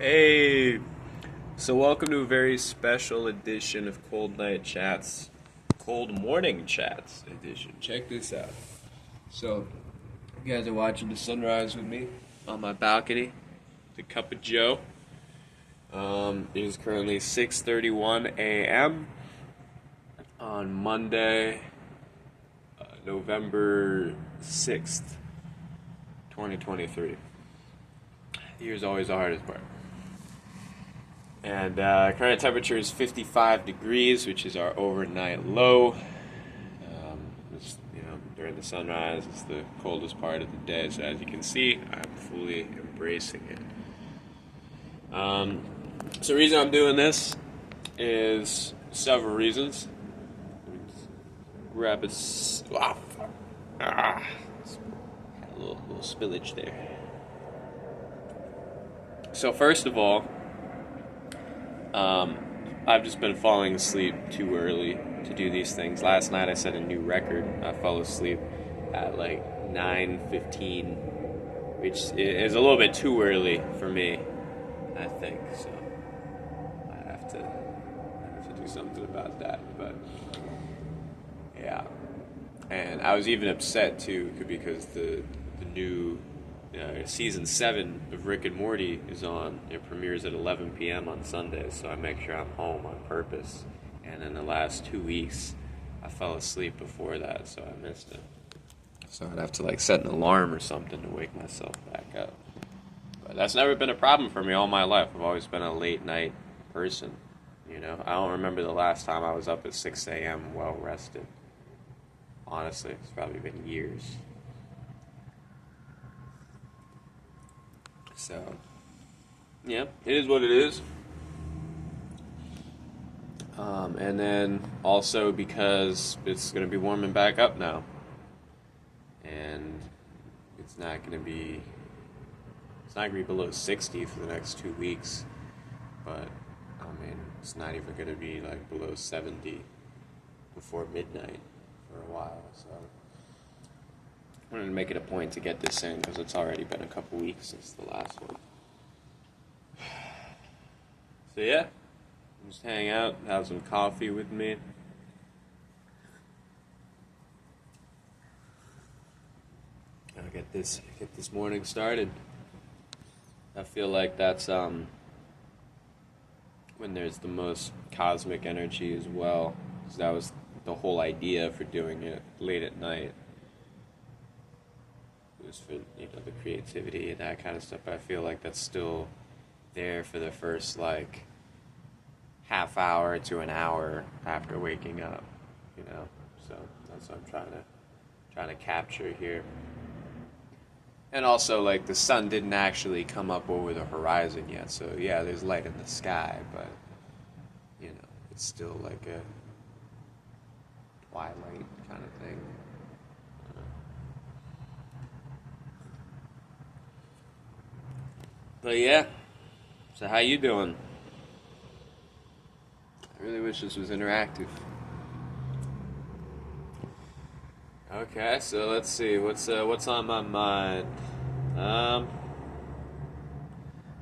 Hey, so welcome to a very special edition of Cold Night Chats, Cold Morning Chats edition. Check this out. So, you guys are watching the sunrise with me on my balcony, the cup of Joe. It is currently 6:31 a.m. on Monday, November 6th, 2023. The year's always the hardest part. And current temperature is 55 degrees, which is our overnight low. During the sunrise, it's the coldest part of the day. So as you can see, I'm fully embracing it. So the reason I'm doing this is several reasons. Grab a had a little spillage there. So first of all, I've just been falling asleep too early to do these things. Last night I set a new record. I fell asleep at like 9:15, which is a little bit too early for me, I think. So I have to do something about that. But yeah, and I was even upset too because the new season 7 of Rick and Morty is on. It premieres at 11 p.m. on Sundays, so I make sure I'm home on purpose. And in the last 2 weeks, I fell asleep before that, so I missed it. So I'd have to set an alarm or something to wake myself back up. But that's never been a problem for me all my life. I've always been a late night person. I don't remember the last time I was up at 6 a.m. well rested. Honestly, it's probably been years. So, yeah, it is what it is. And then also because it's going to be warming back up now. And it's not going to be below 60 for the next 2 weeks. But, it's not even going to be below 70 before midnight for a while. So, I wanted to make it a point to get this in because it's already been a couple weeks since the last one. So yeah, just hang out, have some coffee with me. I'll get this morning started. I feel like that's when there's the most cosmic energy as well. Because that was the whole idea for doing it late at night. It was for the creativity and that kind of stuff. But I feel like that's still there for the first half hour to an hour after waking up, So that's what I'm trying to capture here. And also, the sun didn't actually come up over the horizon yet, so yeah, there's light in the sky, but it's still like a twilight kind of thing. But yeah, so how you doing? I really wish this was interactive. Okay, so let's see what's on my mind.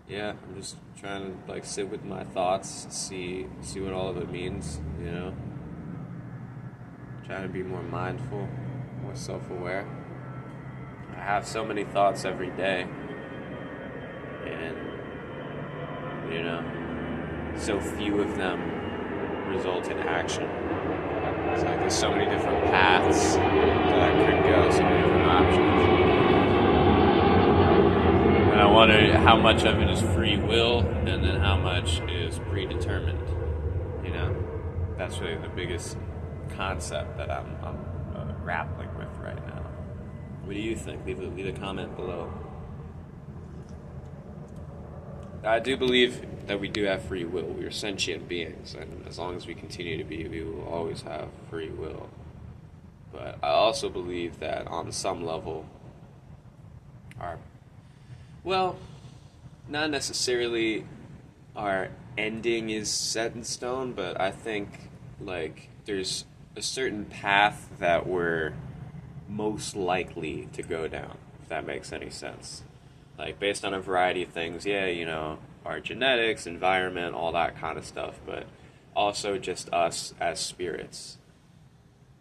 Yeah, I'm just trying to sit with my thoughts, see what all of it means. Trying to be more mindful, more self-aware. I have so many thoughts every day, and so few of them result in action. It's there's so many different paths that I could go, so many different options. And I wonder how much of it is free will, and then how much is predetermined. That's really the biggest concept that I'm grappling with right now. What do you think? Leave a comment below. I do believe that we do have free will. We are sentient beings, and as long as we continue to be, we will always have free will. But I also believe that on some level, not necessarily our ending is set in stone, but I think there's a certain path that we're most likely to go down, if that makes any sense. Based on a variety of things, our genetics, environment, all that kind of stuff, but also just us as spirits.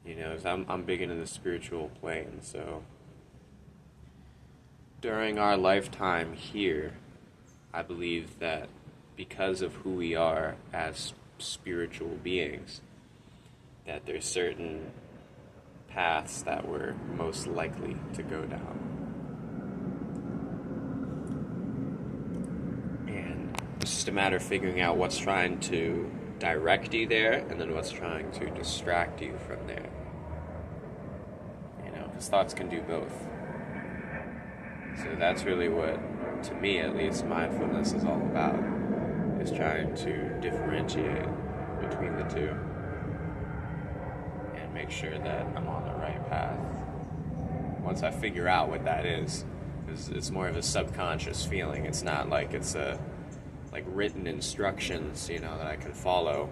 You know, I'm big into the spiritual plane, so during our lifetime here, I believe that because of who we are as spiritual beings, that there's certain paths that we're most likely to go down. And it's just a matter of figuring out what's trying to direct you there and then what's trying to distract you from there. You know, because thoughts can do both. So that's really what, to me at least, mindfulness is all about, is trying to differentiate between the two and make sure that I'm on the right path. Once I figure out what that is, because it's more of a subconscious feeling. It's not like it's a like written instructions, you know, that I can follow.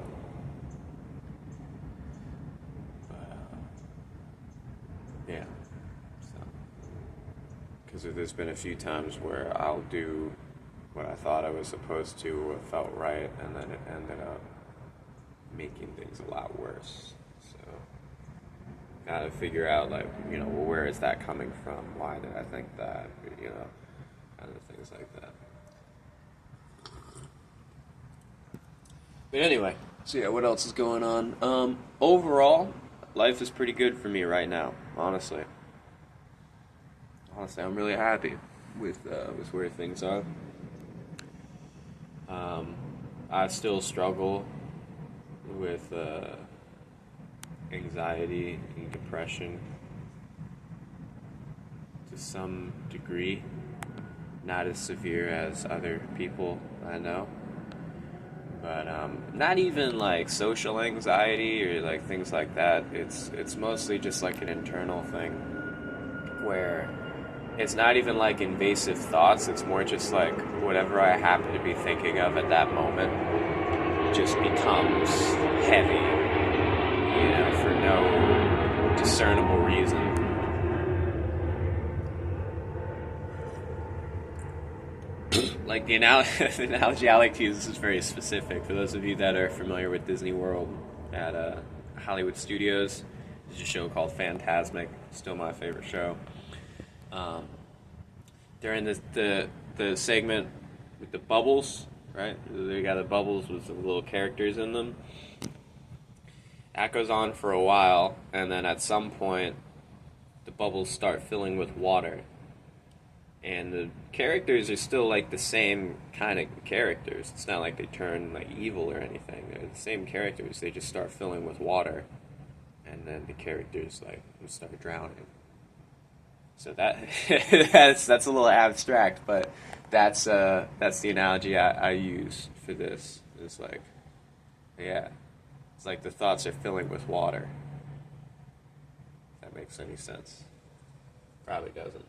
Yeah. Because there's been a few times where I'll do what I thought I was supposed to, or felt right, and then it ended up making things a lot worse. So, gotta figure out, like, you know, well, where is that coming from? Why did I think that? You know, kind of things like that. But anyway, so yeah, what else is going on? Overall, life is pretty good for me right now, honestly. Honestly, I'm really happy with where things are. I still struggle with anxiety and depression to some degree, not as severe as other people I know. But not even like social anxiety or like things like that. It's mostly just like an internal thing where it's not even like invasive thoughts. It's more just like whatever I happen to be thinking of at that moment just becomes heavy, you know, for no discernible reason. Like the analogy I like to use, this is very specific. For those of you that are familiar with Disney World at Hollywood Studios, there's a show called Fantasmic, still my favorite show. During the segment with the bubbles, right? They got the bubbles with the little characters in them. That goes on for a while, and then at some point, the bubbles start filling with water. And the characters are still like the same kind of characters. It's not like they turn like evil or anything. They're the same characters. They just start filling with water, and then the characters like start drowning. So that's a little abstract, but that's the analogy I use for this. It's like, yeah, it's like the thoughts are filling with water. If that makes any sense. Probably doesn't.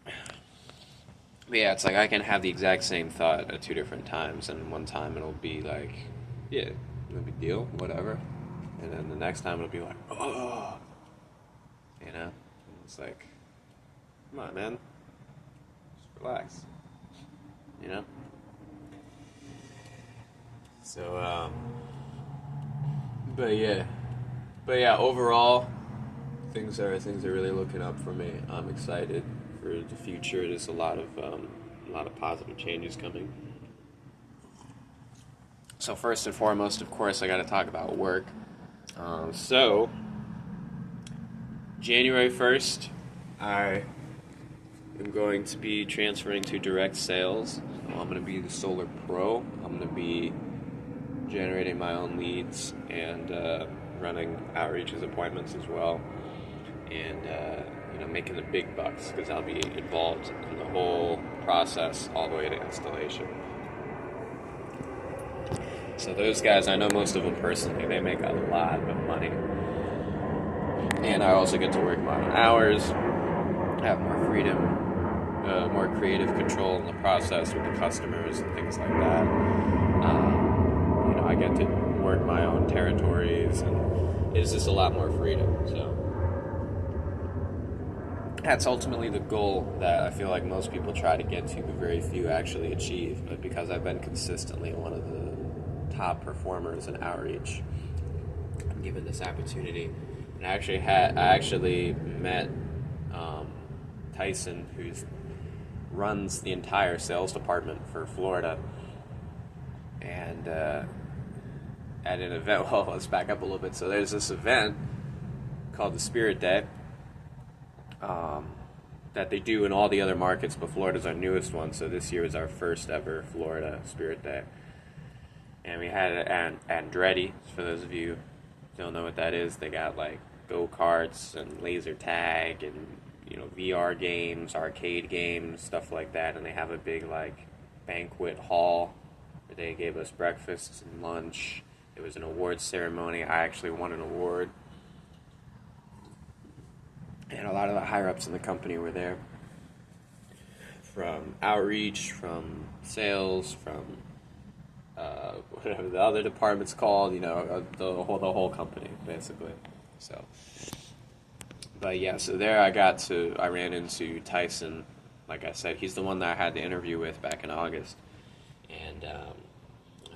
But yeah, it's like I can have the exact same thought at two different times, and one time it'll be like, yeah, no big deal, whatever. And then the next time it'll be like, oh, you know? And it's like, come on, man. Just relax. You know? So, but yeah, overall, things are really looking up for me. I'm excited for the future. There's a lot of positive changes coming. So first and foremost, of course, I got to talk about work. So January 1st, I am going to be transferring to direct sales. So I'm going to be the Solar Pro. I'm going to be generating my own leads and running outreaches, appointments as well, and making the big bucks, because I'll be involved in the whole process all the way to installation. So those guys, I know most of them personally. They make a lot of money, and I also get to work my own hours, have more freedom, more creative control in the process with the customers and things like that. I get to work my own territories, and it's just a lot more freedom. So that's ultimately the goal that I feel like most people try to get to, but very few actually achieve. But because I've been consistently one of the top performers in outreach, I'm given this opportunity. And I actually met Tyson, who runs the entire sales department for Florida, and at an event. Well, let's back up a little bit. So there's this event called the Spirit Day. That they do in all the other markets, but Florida's our newest one, so this year was our first ever Florida Spirit Day. And we had it at Andretti. For those of you who don't know what that is, they got like go-karts and laser tag and, you know, VR games, arcade games, stuff like that, and they have a big like banquet hall where they gave us breakfast and lunch. It was an awards ceremony. I actually won an award. And a lot of the higher-ups in the company were there, from outreach, from sales, from whatever the other department's called, you know, the whole company, basically. So, but yeah, so there I ran into Tyson. Like I said, he's the one that I had the interview with back in August. And I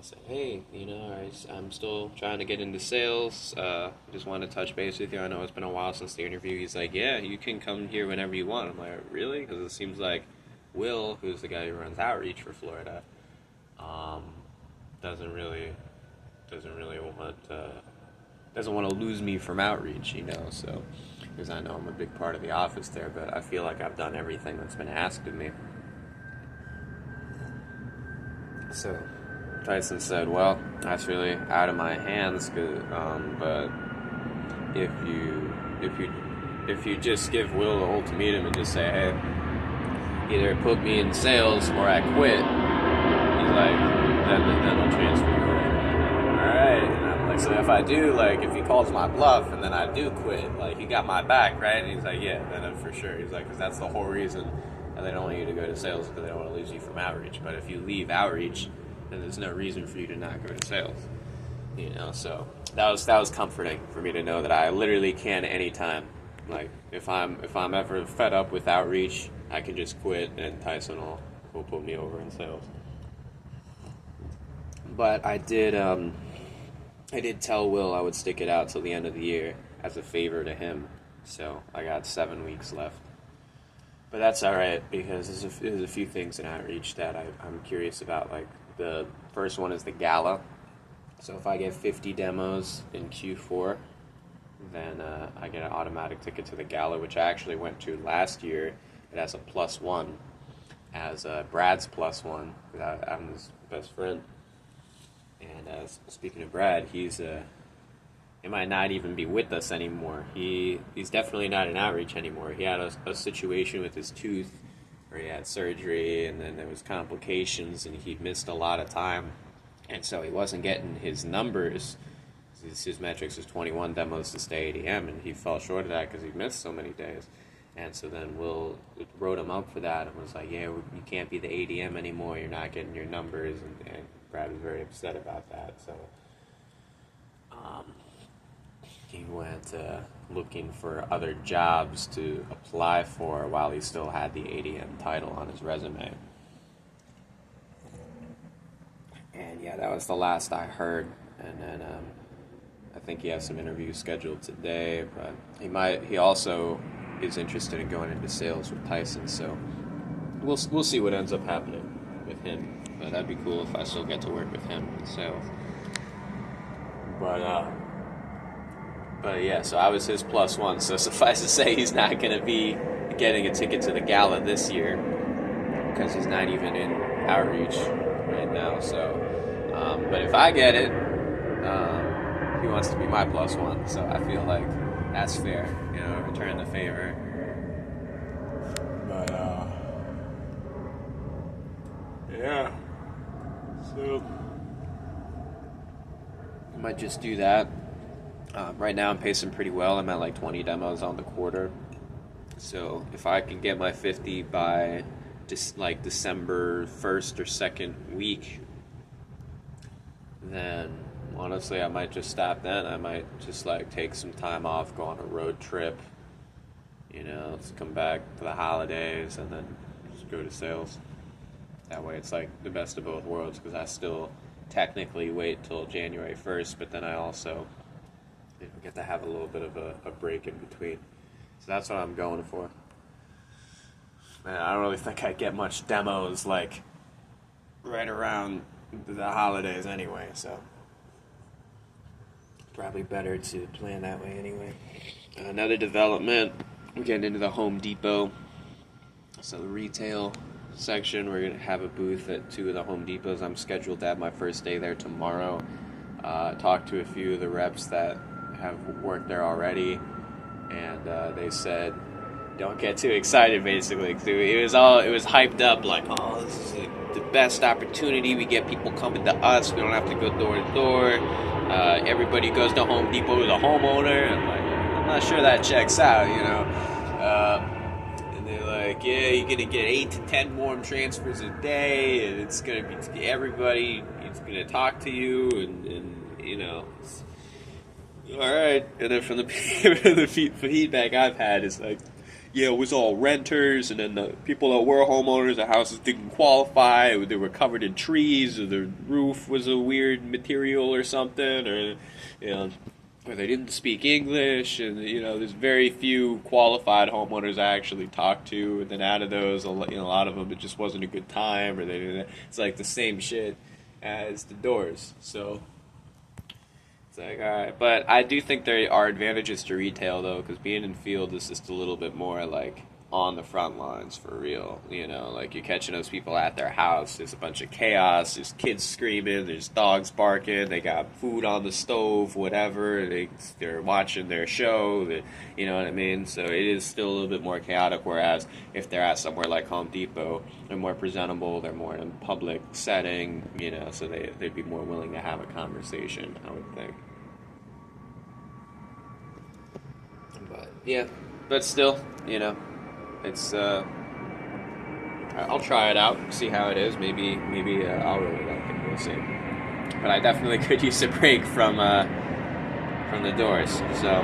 said, hey, you know, I'm still trying to get into sales. Just wanted to touch base with you. I know it's been a while since the interview. He's like, yeah, you can come here whenever you want. I'm like, really? Because it seems like Will, who's the guy who runs outreach for Florida, doesn't want to lose me from outreach, you know. So, because I know I'm a big part of the office there, but I feel like I've done everything that's been asked of me. So Tyson said, well, that's really out of my hands, but if you just give Will an ultimatum and just say, hey, either put me in sales or I quit, he's like, then I'll transfer you over. Alright, and I'm like, so if I do, like, if he calls my bluff and then I do quit, like, he got my back, right? And he's like, yeah, then for sure. He's like, because that's the whole reason that they don't want you to go to sales, because they don't want to lose you from outreach. But if you leave outreach, then there's no reason for you to not go to sales, you know. So that was comforting for me to know that I literally can anytime. Like if I'm ever fed up with outreach, I can just quit, and Tyson will put me over in sales. But I did tell Will I would stick it out till the end of the year as a favor to him. So I got 7 weeks left. But that's all right, because there's a few things in outreach that I'm curious about. Like, the first one is the gala. So if I get 50 demos in Q4, then I get an automatic ticket to the gala, which I actually went to last year. It has a +1, as Brad's +1, because I'm his best friend. And speaking of Brad, he might not even be with us anymore. He's definitely not in outreach anymore. He had a situation with his tooth where he had surgery, and then there was complications, and he missed a lot of time, and so he wasn't getting his numbers. His metrics was 21 demos to stay ADM, and he fell short of that because he missed so many days. And so then Will wrote him up for that and was like, yeah, you can't be the ADM anymore, you're not getting your numbers, and Brad was very upset about that. So he went looking for other jobs to apply for while he still had the ADM title on his resume. And yeah, that was the last I heard. And then I think he has some interviews scheduled today, but he also is interested in going into sales with Tyson, so we'll see what ends up happening with him. But that'd be cool if I still get to work with him in sales. But yeah, so I was his +1, so suffice to say he's not going to be getting a ticket to the gala this year because he's not even in outreach right now. So, but if I get it, he wants to be my +1, so I feel like that's fair, you know, return the favor. But yeah, so I might just do that. Right now I'm pacing pretty well. I'm at like 20 demos on the quarter. So if I can get my 50 by just like December 1st or 2nd week, then honestly I might just stop then. I might just like take some time off, go on a road trip, You know, let's come back for the holidays and then just go to sales. That way it's like the best of both worlds because I still technically wait till January 1st, but then I also get to have a little bit of a break in between. So that's what I'm going for. Man, I don't really think I get much demos like right around the holidays anyway, so probably better to plan that way anyway. Another development, we're getting into the Home Depot. So the retail section, we're going to have a booth at 2 of the Home Depots. I'm scheduled to have my first day there tomorrow. Talked to a few of the reps that have worked there already, and they said, don't get too excited, basically. It was hyped up like, oh, this is the best opportunity. We get people coming to us. We don't have to go door to door. Everybody goes to Home Depot as a homeowner. I'm not sure that checks out, you know. And they're like, yeah, you're gonna get 8 to 10 warm transfers a day, and it's gonna be everybody. It's gonna talk to you, and you know. All right. And then from the feedback I've had is like, yeah, it was all renters, and then the people that were homeowners, the houses didn't qualify, they were covered in trees, or the roof was a weird material or something, or, you know, or they didn't speak English, and, you know, there's very few qualified homeowners I actually talked to, and then out of those, a lot of them, it just wasn't a good time, or they didn't, it's like the same shit as the doors, so... Like, all right. But I do think there are advantages to retail, though, because being in field is just a little bit more, like, on the front lines for real. You know, like, you're catching those people at their house. There's a bunch of chaos. There's kids screaming. There's dogs barking. They got food on the stove, whatever. They're watching their show. You know what I mean? So it is still a little bit more chaotic, whereas if they're at somewhere like Home Depot, they're more presentable. They're more in a public setting, you know, so they'd be more willing to have a conversation, I would think. But yeah, but still, you know, it's I'll try it out, see how it is. Maybe I'll really like it. We'll see. But I definitely could use a break from the doors. So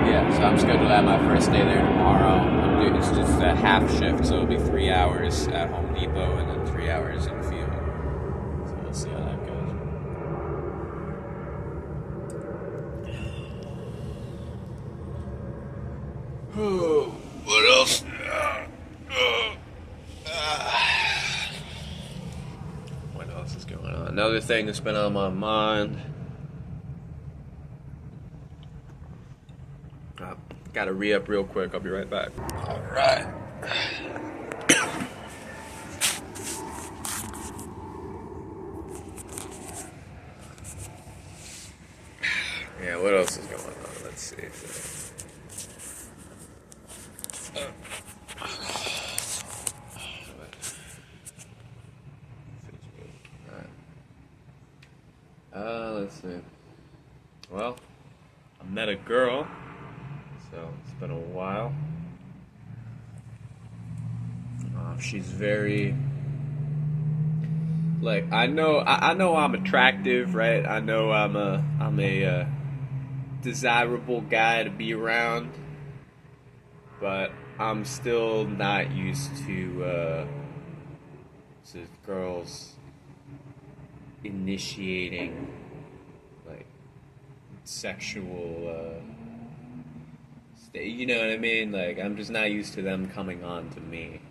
yeah, so I'm scheduled to have my first day there tomorrow. It's just a half shift, so it'll be 3 hours at Home Depot and then 3 hours in the field. So we'll see how that goes. What else? What else is going on? Another thing that's been on my mind. Gotta re-up real quick. I'll be right back. All right. Yeah, what else is going on? Let's see. Let's see. Well, I met a girl, so it's been a while. She's very, like, I know I'm attractive, right? I know I'm a desirable guy to be around, but I'm still not used to girls initiating like sexual you know what I mean? Like, I'm just not used to them coming on to me.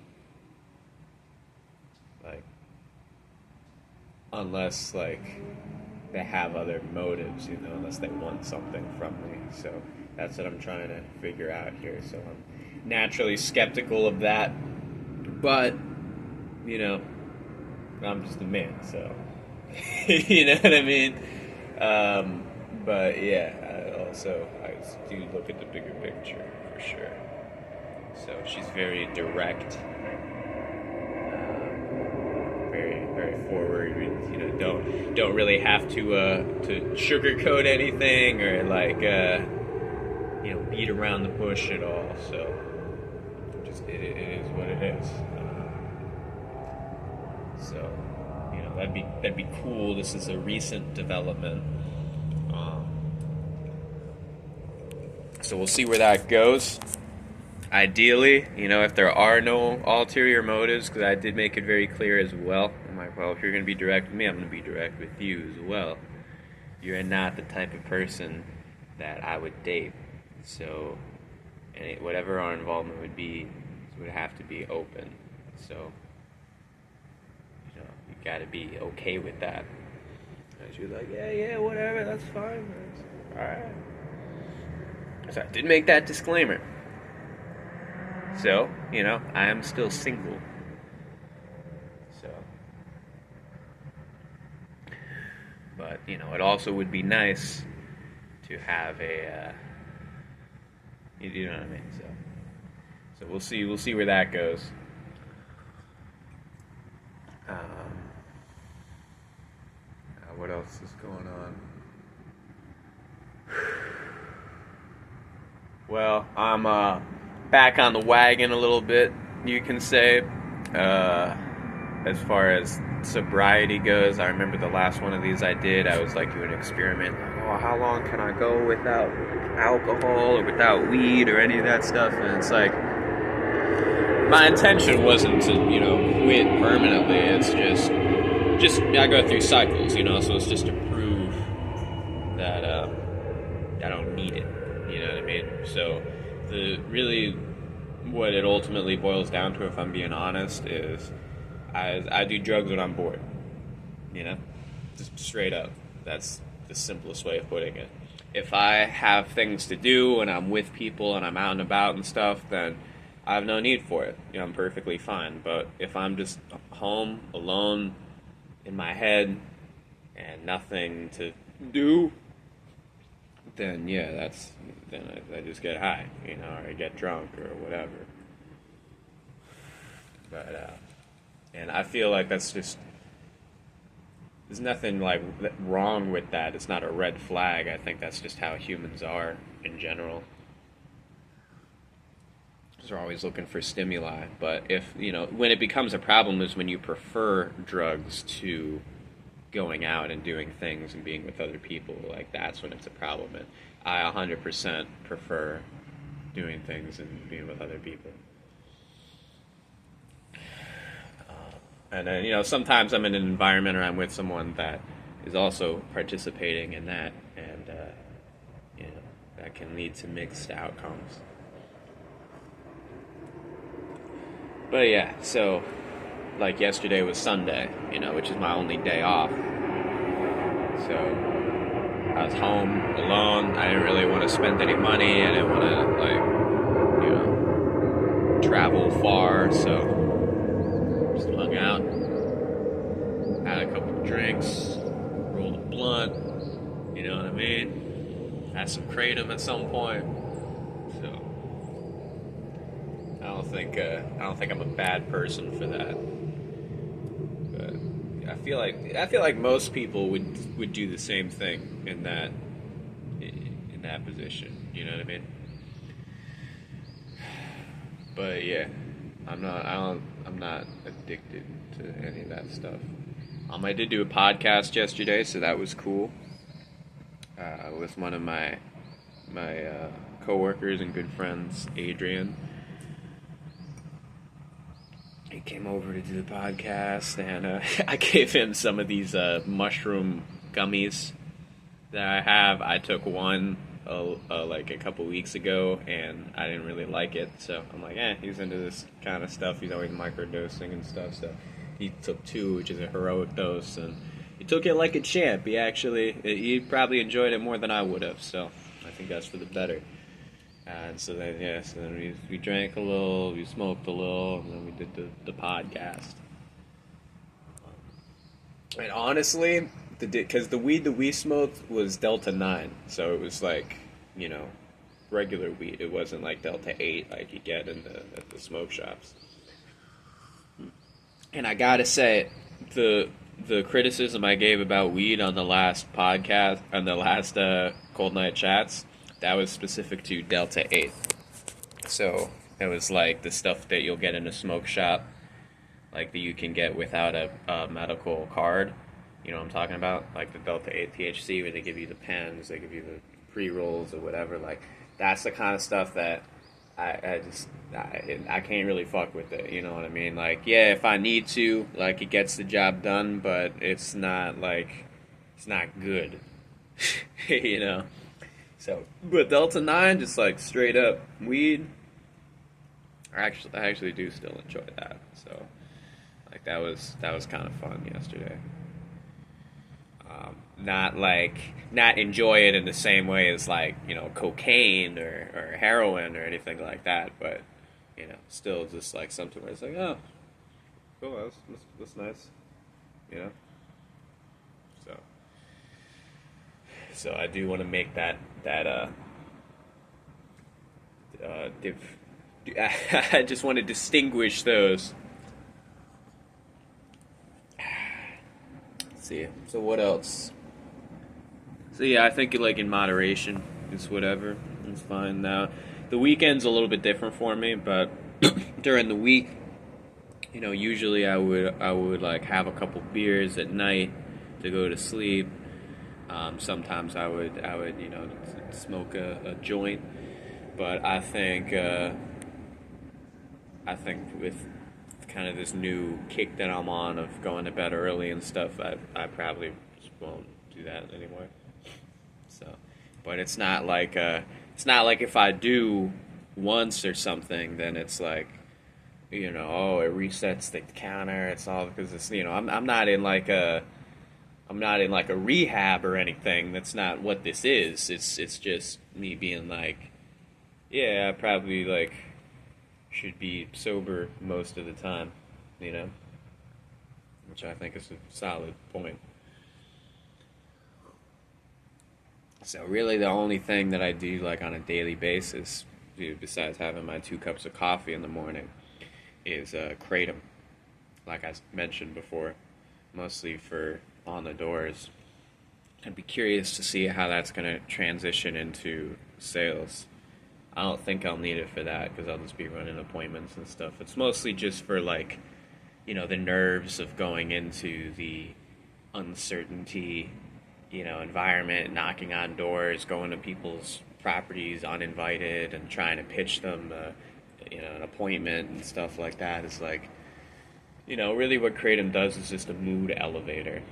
Like, unless like they have other motives, you know, unless they want something from me. So that's what I'm trying to figure out here. So I'm naturally skeptical of that, but you know, I'm just a man, so you know what I mean? But yeah, I do look at the bigger picture for sure. So she's very direct, very very forward. You know, don't really have to sugarcoat anything or like you know, beat around the bush at all. So just it is what it is. So, you know, that'd be cool. This is a recent development. So we'll see where that goes. Ideally, if there are no ulterior motives, because I did make it very clear as well. I'm like, well, if you're going to be direct with me, I'm going to be direct with you as well. You're not the type of person that I would date. So, whatever our involvement would be, it would have to be open. So, you got to be okay with that. And she was like, yeah, whatever, that's fine. Alright. So I did make that disclaimer. So, I am still single. So. But, it also would be nice to have a, you know what I mean? So we'll see where that goes. What else is going on? Well, I'm back on the wagon a little bit, you can say. As far as sobriety goes, I remember the last one of these I did, I was like doing an experiment. Like, how long can I go without alcohol or without weed or any of that stuff? And it's like, my intention wasn't to, quit permanently. It's just I go through cycles, so it's just to prove that I don't need it, you know what I mean? So what it ultimately boils down to, if I'm being honest, is I do drugs when I'm bored, just straight up. That's the simplest way of putting it. If I have things to do and I'm with people and I'm out and about and stuff, then I have no need for it. I'm perfectly fine. But if I'm just home, alone, in my head, and nothing to do, then I just get high, or I get drunk or whatever. But and I feel like that's just, there's nothing like wrong with that. It's not a red flag. I think that's just how humans are in general. They're always looking for stimuli. But if, when it becomes a problem is when you prefer drugs to going out and doing things and being with other people. Like, that's when it's a problem. And I 100% prefer doing things and being with other people. And then, sometimes I'm in an environment or I'm with someone that is also participating in that, and, that can lead to mixed outcomes. But yeah, so, like yesterday was Sunday, which is my only day off. So, I was home alone. I didn't really want to spend any money. I didn't want to, travel far, so just hung out, had a couple of drinks, rolled a blunt, you know what I mean? Had some kratom at some point. So I don't think I'm a bad person for that. But I feel like most people would do the same thing in that position. You know what I mean? But yeah, I'm not addicted to any of that stuff. I did do a podcast yesterday, so that was cool. With one of my coworkers and good friends, Adrian. He came over to do the podcast, and I gave him some of these mushroom gummies that I have. I took one like a couple weeks ago, and I didn't really like it. So I'm like, he's into this kind of stuff. He's always microdosing and stuff. So he took 2, which is a heroic dose, and he took it like a champ. He probably enjoyed it more than I would have. So I think that's for the better. And so then we drank a little, we smoked a little, and then we did the podcast. And honestly, because the weed that we smoked was Delta 9, so it was like, regular weed. It wasn't like Delta 8 like you get at the smoke shops. And I gotta say, the criticism I gave about weed on the last podcast, on the last Cold Night Chats, that was specific to Delta 8. So it was like the stuff that you'll get in a smoke shop, like that you can get without a medical card. You know what I'm talking about? Like the Delta 8 THC, where they give you the pens, they give you the pre-rolls or whatever. Like, that's the kind of stuff that I can't really fuck with it. You know what I mean? Like, yeah, if I need to, like, it gets the job done, but it's not like it's not good. You know. So, but Delta 9, just like straight up weed. I actually do still enjoy that. So, like that was kind of fun yesterday. Not enjoy it in the same way as like cocaine or heroin or anything like that, but still just like something where it's like, oh, cool, that's nice, you know. So I do want to make I just want to distinguish those. Let's see. So what else? So yeah, I think like in moderation, it's whatever. It's fine. Now, the weekend's a little bit different for me, but during the week, usually I would like have a couple beers at night to go to sleep. Sometimes I would smoke a joint, but I think with kind of this new kick that I'm on of going to bed early and stuff, I probably just won't do that anymore. So, but it's not like if I do once or something, then it's like, oh, it resets the counter. It's all because it's I'm not in like a rehab or anything. That's not what this is. It's just me being like, yeah, I probably like should be sober most of the time, which I think is a solid point. So really the only thing that I do like on a daily basis, besides having my 2 cups of coffee in the morning, is Kratom, like I mentioned before, mostly for on the doors. I'd be curious to see how that's going to transition into sales. I don't think I'll need it for that because I'll just be running appointments and stuff. It's mostly just for like, the nerves of going into the uncertainty, environment, knocking on doors, going to people's properties uninvited and trying to pitch them, an appointment and stuff like that. Is like, really what Kratom does is just a mood elevator,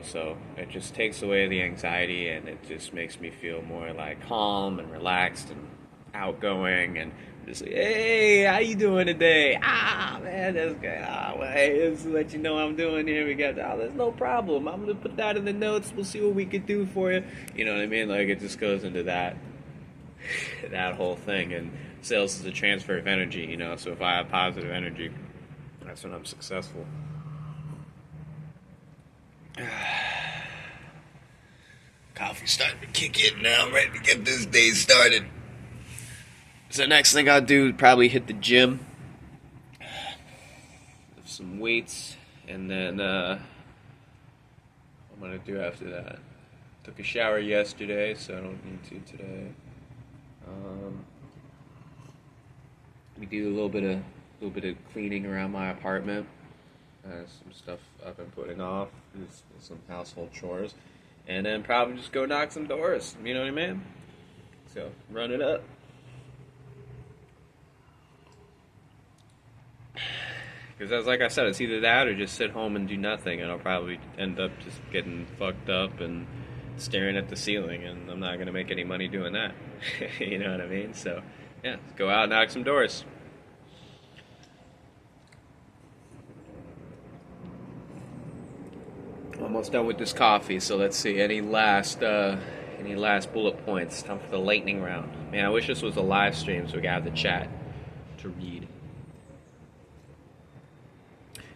so it just takes away the anxiety and it just makes me feel more like calm and relaxed and outgoing and just like, hey, how you doing today? Man, that's good. Well, hey, let's let you know what I'm doing here. We got, there's no problem. I'm gonna put that in the notes. We'll see what we could do for you. You know what I mean? Like it just goes into that whole thing. And sales is a transfer of energy. So if I have positive energy, that's when I'm successful. Coffee's starting to kick in now. I'm ready to get this day started. So next thing I'll do, probably hit the gym, lift some weights, and then what I'm gonna do after that. Took a shower yesterday, so I don't need to today. We do a little bit of cleaning around my apartment. Some stuff I've been putting off, some household chores, and then probably just go knock some doors. You know what I mean? So run it up. Because like I said, it's either that or just sit home and do nothing, and I'll probably end up just getting fucked up and staring at the ceiling, and I'm not going to make any money doing that. You know what I mean? So, yeah, go out and knock some doors. Almost done with this coffee, so let's see. Any last bullet points? Time for the lightning round. Man, I wish this was a live stream so we could have the chat to read.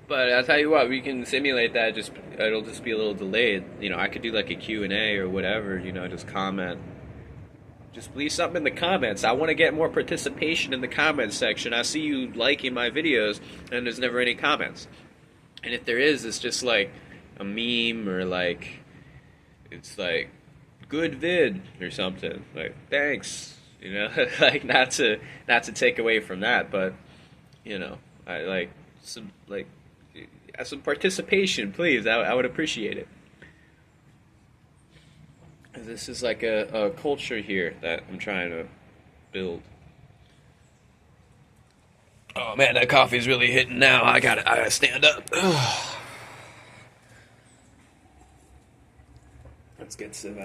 But I'll tell you what, we can simulate that. It'll just be a little delayed. I could do like a Q&A or whatever. Just comment. Just leave something in the comments. I want to get more participation in the comments section. I see you liking my videos, and there's never any comments. And if there is, it's just like a meme or like it's like good vid or something. Like thanks. Like not to take away from that, but I like some participation, please. I would appreciate it. This is like a culture here that I'm trying to spilled. Oh man, that coffee's really hitting now. I gotta stand up. Let's get some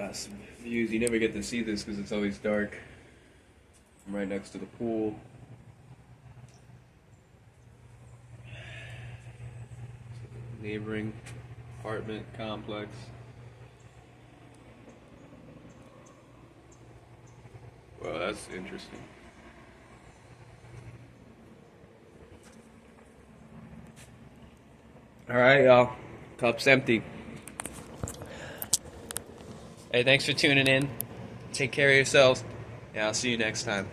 views. You never get to see this because it's always dark. I'm right next to the pool. Neighboring apartment complex. Well, that's interesting. All right, y'all. Cup's empty. Hey, thanks for tuning in. Take care of yourselves. Yeah, I'll see you next time.